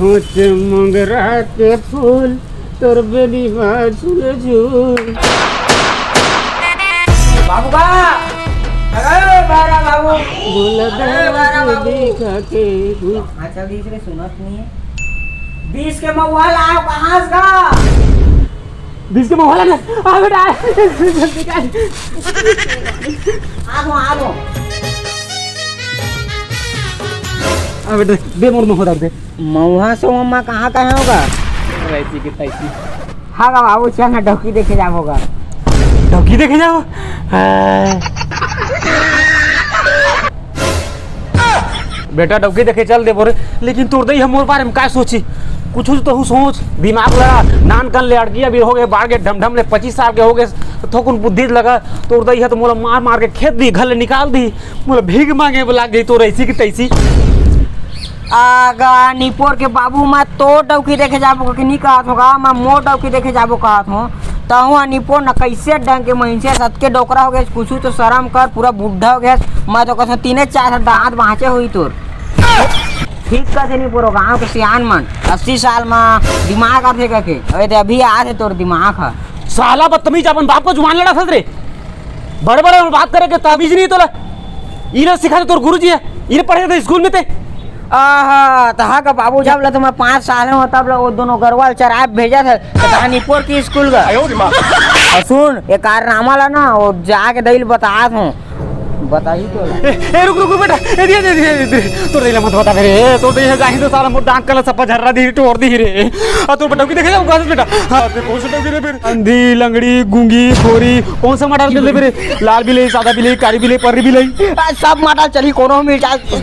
सोच मंगरा के फूल तोर बेली झूल झूल। बाबू का अरे बारा बाबू दिखा के अच्छा दूसरे सुनत नहीं है 20 के मोबाइल आओ कहाँ से का 20 के मोबाइल आ बेटा जल्दी कर आगो आ बेटा दे मोर मुंह दे मऊहा से मम्मा कहाँ होगा वैसी की तैसी। हाँ का बाबू चल ना डॉकी देखे जाओगा डॉकी देखे जाओ बेटा डॉकी देखे चल दे बोरे लेकिन तोड़ दई हम मोर बारे में का सोची कुछ तो सोच दिमाग लगा नान कन ले अड़की अभी हो गए बाढ़ के ढमढम ले 25 साल के हो गए थोकुन बुद्धि लगा तोड़ दई है तो मोला मार मार के खेत दी घर ले निकाल दी मोला भीख मांगे लाग गई तो ऐसी की तैसी। आगा निपोर के बाबू मैं तो डौकी देखे जाबो कि नहीं कहत होगा मैं मोर डौकी देखे जाबो कहत हो तहुआ निपोर न कैसे डंग के महीने सत के डोकरा हो गए कुछ तो शर्म कर पूरा बुढ़ा हो गया मैं तो कहता 3-4 दांत बाँचे हुई तोर ठीक कहते निपोर गाँव के सियान मन 80 साल में दिमाग आते के अरे अभी आते तोर दिमाग है साला बदतमीज अपन बाप को जुबान लड़ा था रे बड़े बड़े बात करे के ताबीज नहीं तोला इन्हें सिखा तोर गुरुजी है इन्हें पढ़े थे स्कूल में थे आहा तहा का बाबू जब ले तुम्हें 5 साल में तब ले वो दोनों गरवाल चराए भेजा था तो निपोर की स्कूल का और सुन ये कारनामा ला ना वो जाके दईल बता हूँ बताइए तो ए रुक बेटा ए दे तो रे मत बता रे तो दे गाही तो साला मोर दांत कला सपा झर्रा दी तोड़ दी रे आ तो बेटा की देखे जाओ गास बेटा हां ते कौन सा डॉगी रे फिर अंधी लंगड़ी गूंगी खोरी कौन सा मॉडल चल रे लाल बिले सादा बिले कारी बिले पर्री बिले सब मॉडल चली कोनो मिल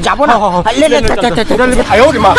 जाबो ना ले ले आयो रे मां